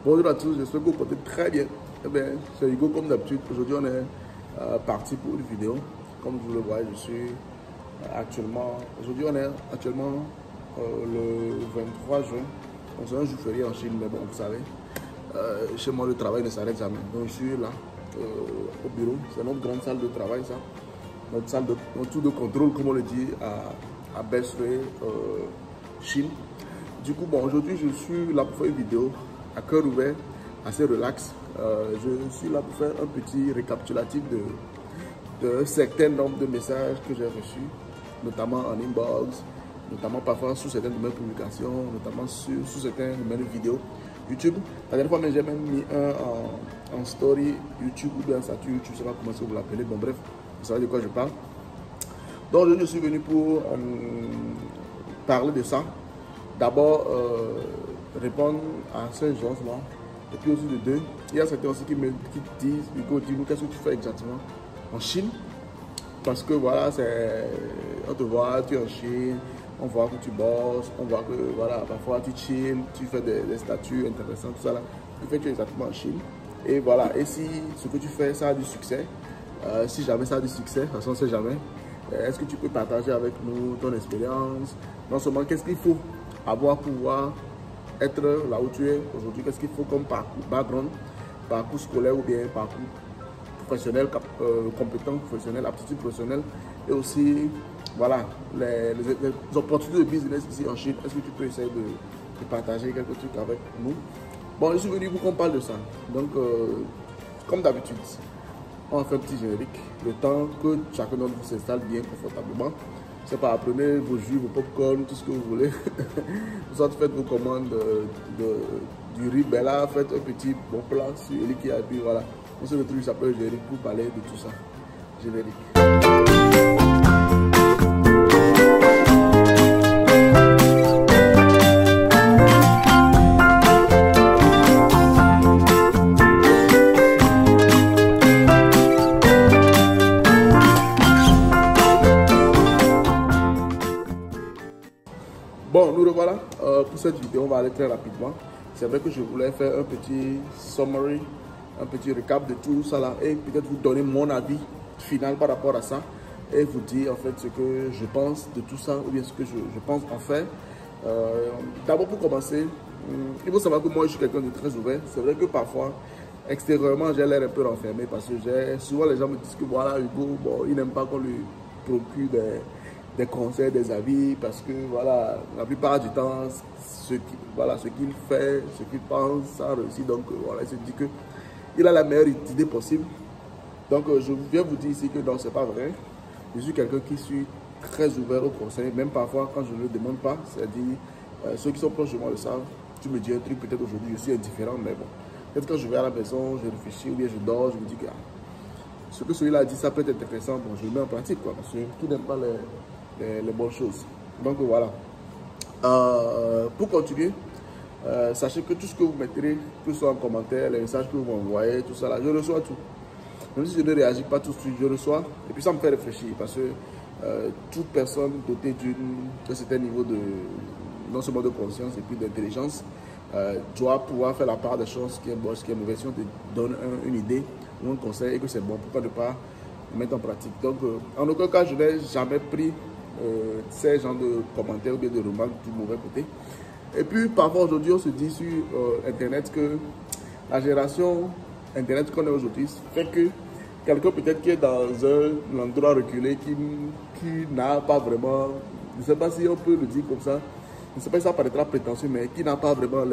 Bonjour à tous, j'espère que vous portez très bien. Eh bien, c'est Hugo comme d'habitude. Aujourd'hui, on est parti pour une vidéo. Comme vous le voyez, je suis actuellement... Aujourd'hui, on est actuellement le 23 juin. On c'est un jour férié en Chine, mais bon, vous savez, chez moi, le travail ne s'arrête jamais. Donc, je suis là, au bureau. C'est notre grande salle de travail, ça. Notre tour de contrôle, comme on le dit, à Bestway, Chine. Du coup, bon, aujourd'hui, je suis là pour faire une vidéo à cœur ouvert, assez relax. Je suis là pour faire un petit récapitulatif de certains nombres de messages que j'ai reçus, notamment en inbox, notamment parfois sous certaines de mes publications, notamment sous certaines de mes vidéos YouTube. La dernière fois, j'ai même mis un en story YouTube ou bien un statut YouTube, je ne sais pas comment vous l'appelez. Bon, bref, vous savez de quoi je parle. Donc, je suis venu pour parler de ça. D'abord, répondre à ces gens-là. Et puis aussi de deux, il y a certains aussi qui disent, Hugo, dis-nous qu'est-ce que tu fais exactement en Chine. Parce que voilà, on te voit, tu es en Chine, on voit que tu bosses, on voit que voilà, parfois tu chill, tu fais des statuts intéressants, tout ça là. Tu fais que tu es exactement en Chine. Et voilà, et si ce que tu fais, ça a du succès, si jamais ça a du succès, de toute façon, on ne sait jamais, est-ce que tu peux partager avec nous ton expérience? Non seulement qu'est-ce qu'il faut avoir pour pouvoir être là où tu es aujourd'hui, qu'est-ce qu'il faut comme parcours, background, parcours scolaire ou bien parcours professionnel, compétences professionnelles, aptitudes professionnelles, et aussi voilà, les opportunités de business ici en Chine. Est-ce que tu peux essayer de partager quelques trucs avec nous? Bon, je suis venu pour qu'on parle de ça. Donc, comme d'habitude, on fait un petit générique, le temps que chacun d'entre vous s'installe bien confortablement. C'est pas, prenez vos jus, vos popcorn, tout ce que vous voulez. Vous faites vos commandes du riz, ben là, faites un petit bon plat sur Eli qui a puis voilà. On se retrouve après le générique pour parler de tout ça. Générique. Bon, nous revoilà pour cette vidéo, on va aller très rapidement. C'est vrai que je voulais faire un petit summary, un petit récap de tout ça là et peut-être vous donner mon avis final par rapport à ça et vous dire en fait ce que je pense de tout ça ou bien ce que je pense en faire. D'abord pour commencer, il faut savoir que moi je suis quelqu'un de très ouvert. C'est vrai que parfois extérieurement j'ai l'air un peu renfermé parce que souvent les gens me disent que voilà Hugo, bon, il n'aime pas qu'on lui procure des conseils, des avis, parce que voilà, la plupart du temps, ce qu'il fait, ce qu'il pense, ça réussit. Donc voilà, il se dit qu'il a la meilleure idée possible. Donc je viens vous dire ici que non, c'est pas vrai. Je suis quelqu'un qui suis très ouvert aux conseils, même parfois quand je ne le demande pas. C'est-à-dire, ceux qui sont proches de moi le savent. Tu me dis un truc, peut-être aujourd'hui je suis indifférent, mais bon. Peut-être quand je vais à la maison, je réfléchis ou bien je dors, je me dis que ce que celui-là a dit, ça peut être intéressant. Bon, je le mets en pratique, quoi, parce que qui n'aime pas les bonnes choses. Donc voilà. Pour continuer, sachez que tout ce que vous mettrez, que ce soit en commentaire, les messages que vous m'envoyez, tout ça là, je reçois tout. Même si je ne réagis pas tout de suite, je reçois. Et puis ça me fait réfléchir parce que toute personne dotée d'un certain niveau de, non seulement de conscience et puis d'intelligence, doit pouvoir faire la part des choses, ce qui est bon, ce qui est mauvais. Si on te donne une idée ou un conseil et que c'est bon, pourquoi ne pas le mettre en pratique? Donc en aucun cas, je n'ai jamais pris ces genres de commentaires ou bien de remarques du mauvais côté. Et puis parfois aujourd'hui on se dit sur internet que la génération internet qu'on est aujourd'hui fait que quelqu'un peut-être qui est dans un endroit reculé qui n'a pas vraiment, je ne sais pas si on peut le dire comme ça, je ne sais pas si ça paraîtra prétentieux, mais qui n'a pas vraiment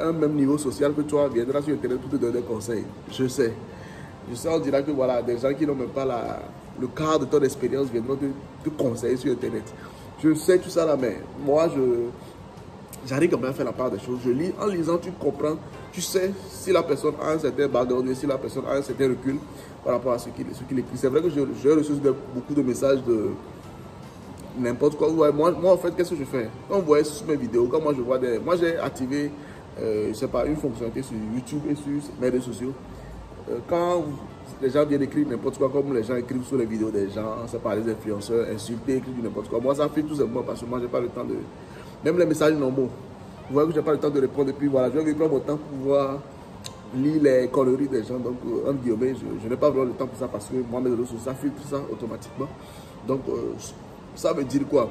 un même niveau social que toi viendra sur internet pour te donner des conseils. Je sais, on dira que voilà, des gens qui n'ont même pas le cadre de ton expérience viendront te conseiller sur internet. Je sais tout ça là, mais moi j'arrive quand même à faire la part des choses. Je lis, en lisant tu comprends, tu sais si la personne a un certain background, si la personne a un certain recul par rapport à ce qu'il écrit. C'est vrai que j'ai reçu beaucoup de messages de n'importe quoi. Ouais, moi en fait, qu'est-ce que je fais? Quand vous voyez sur mes vidéos, quand moi je vois moi j'ai activé, je sais pas, une fonctionnalité sur YouTube et sur mes réseaux sociaux. Quand les gens viennent écrire n'importe quoi, comme les gens écrivent sur les vidéos des gens, c'est pas les influenceurs, insulter, écrire n'importe quoi. Moi, ça fait tout simplement parce que moi, j'ai pas le temps de... Même les messages normaux, Vous voyez que je n'ai pas le temps de répondre. Et puis voilà, je vais prendre mon temps pour pouvoir lire les conneries des gens. Donc, en guillemets, je n'ai pas vraiment le temps pour ça parce que moi, mes réseaux sociaux, ça filtre ça automatiquement. Donc, ça veut dire quoi?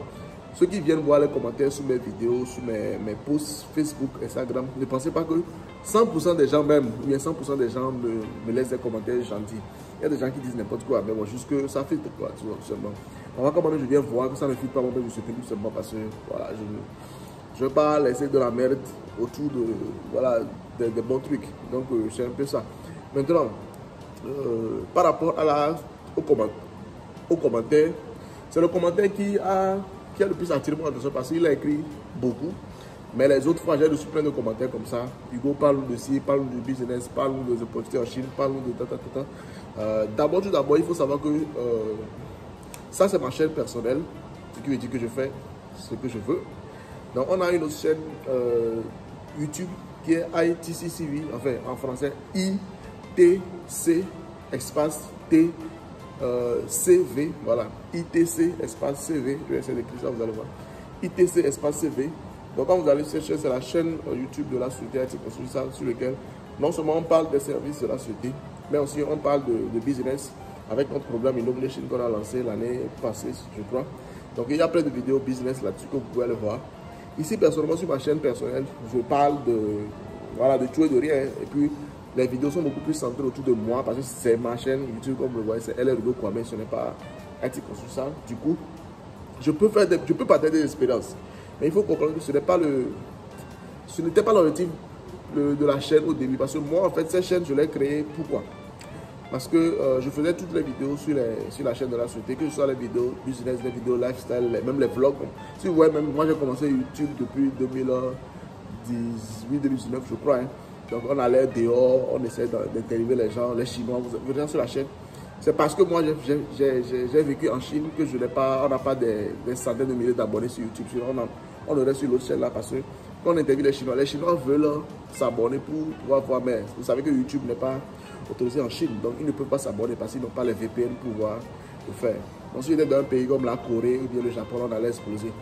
Ceux qui viennent voir les commentaires sur mes vidéos, sur mes posts Facebook, Instagram, ne pensez pas que 100% des gens même, ou bien 100% des gens me laissent des commentaires gentils. Il y a des gens qui disent n'importe quoi, mais bon, juste que ça filtre quoi, tu vois, tout simplement. Moi, quand même, je viens voir que ça ne filtre pas, moi-même, je suis tout simplement parce que, voilà, je ne veux pas laisser de la merde autour de, voilà, des bons trucs. Donc, c'est un peu ça. Maintenant, par rapport au commentaire, c'est le commentaire qui a le plus attiré mon attention parce qu'il a écrit beaucoup. Mais les autres fois, j'ai reçu plein de commentaires comme ça. Hugo parle de ci, parle de business, parle de opportunités en Chine, parle de D'abord, tout d'abord, il faut savoir que ça, c'est ma chaîne personnelle. Ce qui veut dire que je fais ce que je veux. Donc, on a une autre chaîne YouTube qui est ITCCV, enfin en français ITC espace T CV, voilà, ITC espace CV, je vais essayer d'écrire ça, vous allez voir, ITC espace CV. Donc quand vous allez chercher, c'est la chaîne YouTube de la société IT-Construction sur laquelle non seulement on parle des services de la société, mais aussi on parle de business avec notre programme Innovation qu'on a lancé l'année passée, je crois. Donc il y a plein de vidéos business là-dessus que vous pouvez aller voir. Ici, personnellement, sur ma chaîne personnelle, je parle voilà, de tout et de rien. Et puis, les vidéos sont beaucoup plus centrées autour de moi parce que c'est ma chaîne YouTube, comme vous le voyez, c'est LRUGO Kwame, ce n'est pas IT-Construction. Du coup, je peux partager des expériences. Mais il faut comprendre que ce n'était pas l'objectif de la chaîne au début. Parce que moi, en fait, cette chaîne, je l'ai créée pourquoi? Parce que je faisais toutes les vidéos sur la chaîne de la société, que ce soit les vidéos business, les vidéos lifestyle, même les vlogs. Si vous voyez, même moi j'ai commencé YouTube depuis 2018-2019, je crois. Hein. Donc on allait dehors, on essayait d'interviewer les gens, les Chinois, vous venez sur la chaîne. C'est parce que moi j'ai vécu en Chine que on n'a pas des centaines de milliers d'abonnés sur YouTube. Sinon on aurait sur l'autre chaîne là parce que quand on interviewe les Chinois veulent s'abonner pour pouvoir voir, mais vous savez que YouTube n'est pas autorisé en Chine, donc ils ne peuvent pas s'abonner parce qu'ils n'ont pas les VPN pour pouvoir le faire. Donc si j'étais dans un pays comme la Corée ou bien le Japon, on allait exploser.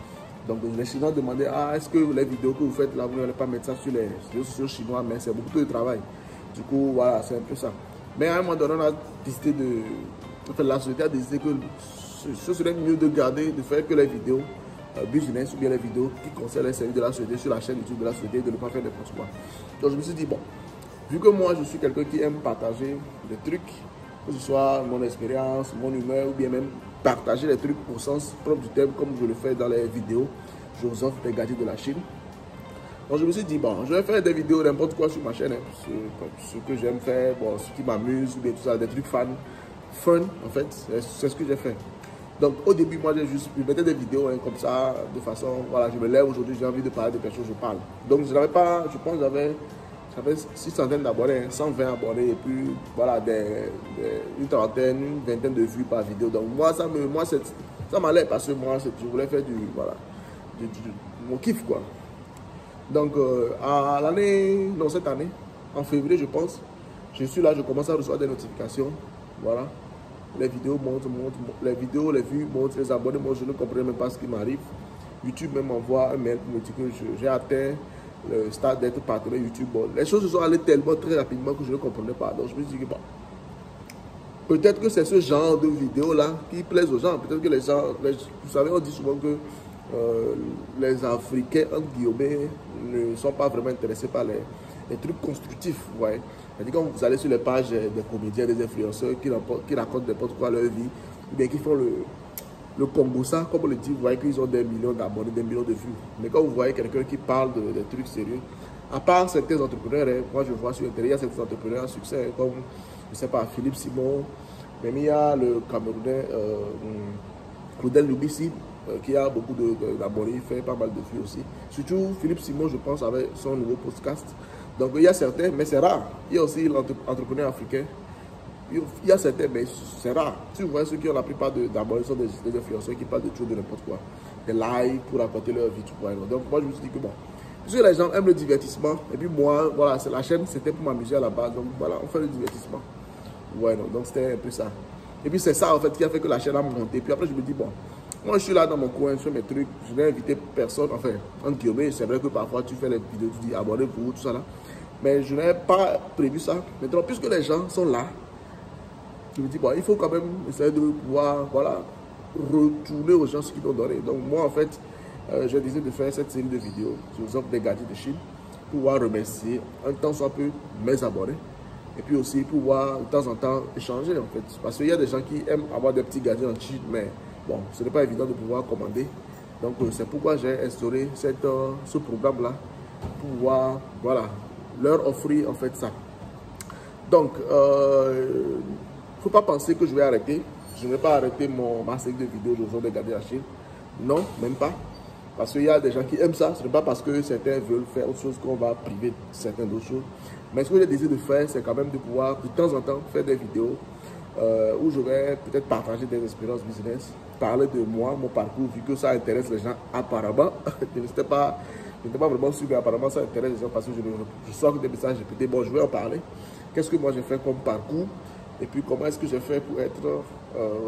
Donc les Chinois demandaient, est-ce que les vidéos que vous faites là, vous n'allez pas mettre ça sur les réseaux sociaux chinois, mais c'est beaucoup de travail. Du coup, voilà, c'est un peu ça. Mais à un moment donné, on a décidé la société a décidé que ce serait mieux de faire que les vidéos business ou bien les vidéos qui concernent les services de la société sur la chaîne YouTube de la société, de ne pas faire n'importe quoi. Donc je me suis dit, bon, vu que moi je suis quelqu'un qui aime partager des trucs, que ce soit mon expérience, mon humeur ou bien même partager les trucs au sens propre du terme comme je le fais dans les vidéos, je vous offre des gadgets de la Chine. Donc je me suis dit, bon, je vais faire des vidéos n'importe quoi sur ma chaîne, hein, ce que j'aime faire, bon, ce qui m'amuse ou bien tout ça, des trucs fun en fait, c'est ce que j'ai fait. Donc au début, moi je mettais des vidéos hein, comme ça, de façon, voilà, je me lève aujourd'hui, j'ai envie de parler de quelque chose, je parle. Donc je n'avais pas, je pense j'avais 600 d'abonnés, 120 abonnés et puis voilà, une trentaine, une vingtaine de vues par vidéo. Donc moi, ça m'allait parce que moi, je voulais faire mon kiff quoi. Donc cette année, en février je pense, je suis là, je commence à recevoir des notifications, voilà. Les vidéos montent, les vues montent, les abonnés montent, je ne comprenais même pas ce qui m'arrive. YouTube même m'envoie un mail pour me dire que j'ai atteint le stade d'être partenaire YouTube. Bon, les choses se sont allées tellement très rapidement que je ne comprenais pas. Donc je me suis dit que bon, peut-être que c'est ce genre de vidéo là qui plaise aux gens. Peut-être que les gens, vous savez, on dit souvent que les Africains, entre guillemets, ne sont pas vraiment intéressés par les trucs constructifs. Vous voyez. C'est-à-dire quand vous allez sur les pages des comédiens, des influenceurs qui racontent n'importe quoi leur vie, ou bien qui font le Congo ça, comme on le dit, vous voyez qu'ils ont des millions d'abonnés, des millions de vues. Mais quand vous voyez quelqu'un qui parle de trucs sérieux, à part certains entrepreneurs, hein, moi je vois sur Internet, il y a certains entrepreneurs à succès, comme, je ne sais pas, Philippe Simon, même il y a le Camerounais, Claudel Lubissi, qui a beaucoup d'abonnés, il fait pas mal de vues aussi. Surtout Philippe Simon, je pense, avec son nouveau podcast. Donc il y a certains, mais c'est rare. Il y a aussi l'entrepreneur africain. Il y a certains, mais c'est rare. Si vous voyez ceux qui ont la plupart d'abonnés sont des influenceurs qui parlent de tout, de n'importe quoi. Des lives pour raconter leur vie, tout quoi. Donc moi je me suis dit que bon, puisque les gens aiment le divertissement, et puis moi, voilà, la chaîne c'était pour m'amuser à la base. Donc voilà, on fait le divertissement. Ouais, donc c'était un peu ça. Et puis c'est ça en fait qui a fait que la chaîne a monté. Puis après je me dis bon, Moi, je suis là dans mon coin, je fais mes trucs, je n'ai invité personne. Enfin, en guillemets, c'est vrai que parfois tu fais les vidéos, tu dis abonnez-vous, tout ça là. Mais je n'ai pas prévu ça. Maintenant, puisque les gens sont là, je me dis, bon, il faut quand même essayer de pouvoir, voilà, retourner aux gens ce qu'ils ont donné. Donc, moi, en fait, j'ai décidé de faire cette série de vidéos sur les offres des gadgets de Chine pour pouvoir remercier un temps soit peu mes abonnés. Et puis aussi pour pouvoir de temps en temps échanger en fait. Parce qu'il y a des gens qui aiment avoir des petits gadgets en Chine, mais bon, ce n'est pas évident de pouvoir commander. Donc c'est pourquoi j'ai instauré ce programme-là pour pouvoir, voilà, leur offrir en fait ça. Donc, il ne faut pas penser que je vais arrêter. Je ne vais pas arrêter ma série de vidéos sur des gadgets en Chine. Non, même pas. Parce qu'il y a des gens qui aiment ça. Ce n'est pas parce que certains veulent faire autre chose qu'on va priver de certaines autres choses. Mais ce que j'ai décidé de faire, c'est quand même de pouvoir de temps en temps faire des vidéos où je vais peut-être partager des expériences business, parler de moi, mon parcours, vu que ça intéresse les gens apparemment. Je n'étais pas vraiment sûr, mais apparemment ça intéresse les gens parce que je sors des messages répétés. Bon, je vais en parler. Qu'est-ce que moi j'ai fait comme parcours et puis comment est-ce que j'ai fait pour être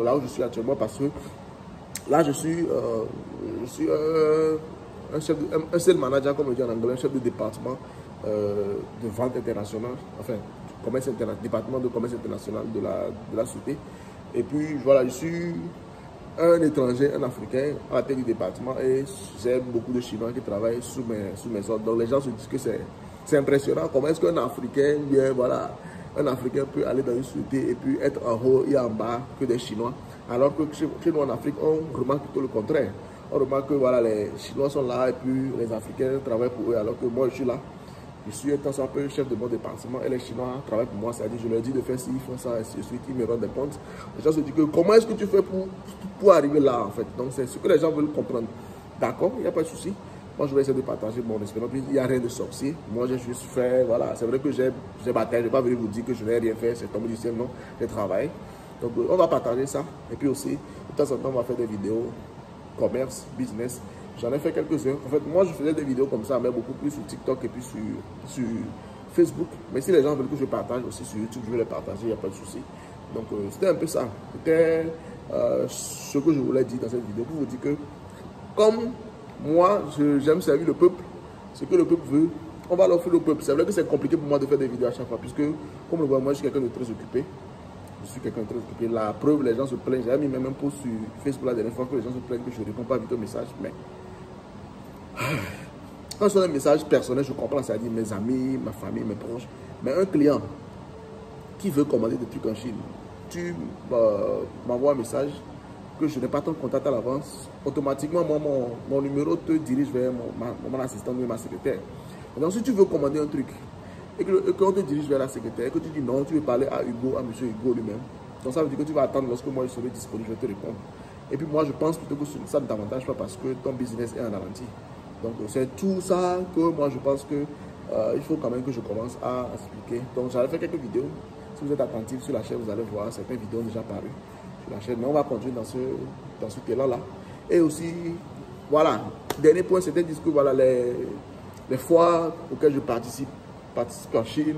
là où je suis actuellement, parce que là, je suis un seul manager, comme on dit en anglais, un chef de département de vente internationale, enfin, département de commerce international de la société. Et puis, voilà, je suis un étranger, un Africain à la tête du département et j'ai beaucoup de Chinois qui travaillent sous mes ordres. Donc, les gens se disent que c'est impressionnant. Comment est-ce qu'un Africain, bien, voilà, un Africain peut aller dans une société et puis être en haut et en bas que des Chinois. Alors que chez nous en Afrique, on remarque plutôt le contraire. On remarque que voilà, les Chinois sont là et puis les Africains travaillent pour eux, alors que moi je suis là. Je suis un peu chef de mon département et les Chinois travaillent pour moi. C'est-à-dire, je leur dis de faire ci, ils font ça, et ainsi de suite, ils me rendent des comptes. Les gens se disent que comment est-ce que tu fais pour arriver là en fait. Donc c'est ce que les gens veulent comprendre. D'accord, il n'y a pas de souci. Moi, je vais essayer de partager mon expérience. Il n'y a rien de sorcier. Moi, j'ai juste fait, voilà, c'est vrai que j'ai bataillé. Je ne vais pas venir vous dire que je n'ai rien fait, c'est tombé du ciel, non. J'ai travaillé. Donc, on va partager ça. Et puis aussi, de temps en temps, on va faire des vidéos commerce, business. J'en ai fait quelques-uns. En fait, moi, je faisais des vidéos comme ça, mais beaucoup plus sur TikTok et puis sur Facebook. Mais si les gens veulent que je partage aussi sur YouTube, je vais les partager, il n'y a pas de souci. Donc, c'était un peu ça. C'était ce que je voulais dire dans cette vidéo pour vous dire que, comme moi, j'aime servir le peuple, ce que le peuple veut, on va l'offrir au peuple. C'est vrai que c'est compliqué pour moi de faire des vidéos à chaque fois, puisque, comme le voit, moi, je suis quelqu'un de très occupé. Je suis quelqu'un de très occupé. La preuve, les gens se plaignent. J'ai mis même un post sur Facebook la dernière fois que les gens se plaignent que je ne réponds pas vite aux messages. Mais quand je fais un message personnel, je comprends, c'est-à-dire mes amis, ma famille, mes proches. Mais un client qui veut commander des trucs en Chine, tu m'envoies un message que je n'ai pas ton contact à l'avance, automatiquement, moi, mon numéro te dirige vers mon assistant ou ma secrétaire. Donc, si tu veux commander un truc et qu'on te dirige vers la secrétaire, et que tu dis non, tu veux parler à Hugo, à M. Hugo lui-même, donc ça veut dire que tu vas attendre lorsque moi je serai disponible, je vais te répondre. Et puis moi, je pense plutôt que ça ne t'avantage pas parce que ton business est en ralenti. Donc, c'est tout ça que moi, je pense que il faut quand même que je commence à expliquer. Donc, j'avais fait quelques vidéos. Si vous êtes attentif sur la chaîne, vous allez voir certaines vidéos déjà parues sur la chaîne. Mais on va continuer dans ce élan-là. Et aussi, voilà, dernier point, c'était de dire que voilà, les foires auxquelles je participe en Chine,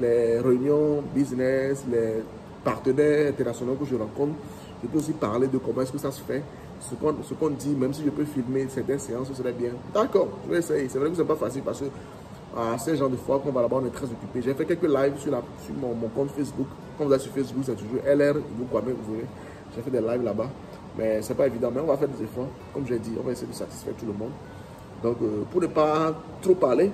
les réunions business, les partenaires internationaux que je rencontre, je peux aussi parler de comment est-ce que ça se fait. Ce qu'on dit, même si je peux filmer certaines séances, ce serait bien. D'accord, je vais essayer. C'est vrai que ce n'est pas facile parce que à ces gens de fois qu'on va là-bas, on est très occupé. J'ai fait quelques lives sur mon compte Facebook. Quand vous êtes sur Facebook, c'est toujours LR, vous verrez. J'ai fait des lives là-bas. Mais c'est pas évident. Mais on va faire des efforts. Comme j'ai dit, on va essayer de satisfaire tout le monde. Donc, pour ne pas trop parler,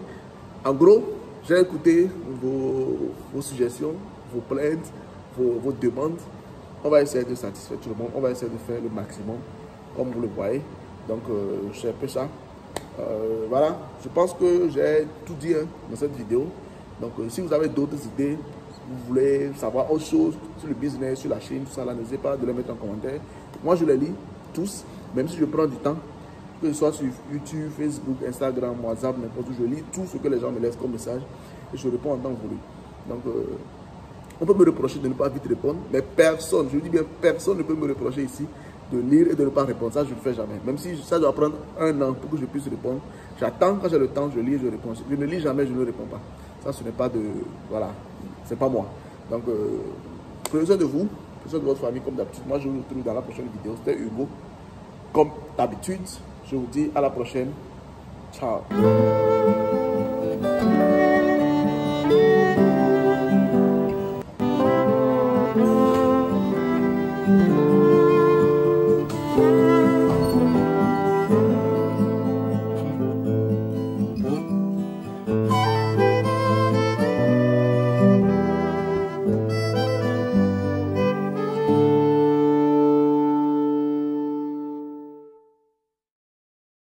en gros, j'ai écouté vos suggestions, vos plaintes, vos demandes. On va essayer de satisfaire tout le monde. On va essayer de faire le maximum, comme vous le voyez. Donc, c'est un peu ça. Voilà, je pense que j'ai tout dit hein, dans cette vidéo. Donc, si vous avez d'autres idées, vous voulez savoir autre chose sur le business, sur la Chine, tout ça, n'hésitez pas de les mettre en commentaire. Moi, je les lis tous, même si je prends du temps, que ce soit sur YouTube, Facebook, Instagram, WhatsApp, n'importe où, je lis tout ce que les gens me laissent comme message et je réponds en temps voulu. Donc, on peut me reprocher de ne pas vite répondre, mais personne, je dis bien personne ne peut me reprocher ici de lire et de ne pas répondre. Ça, je ne le fais jamais. Même si ça doit prendre un an pour que je puisse répondre, j'attends quand j'ai le temps, je lis et je réponds. Je ne lis jamais, je ne réponds pas. Ça, ce n'est pas de... Voilà, c'est pas moi. Donc, prenez soin de vous, prenez soin de votre famille comme d'habitude. Moi, je vous retrouve dans la prochaine vidéo. C'était Hugo. comme d'habitude, je vous dis à la prochaine. Ciao.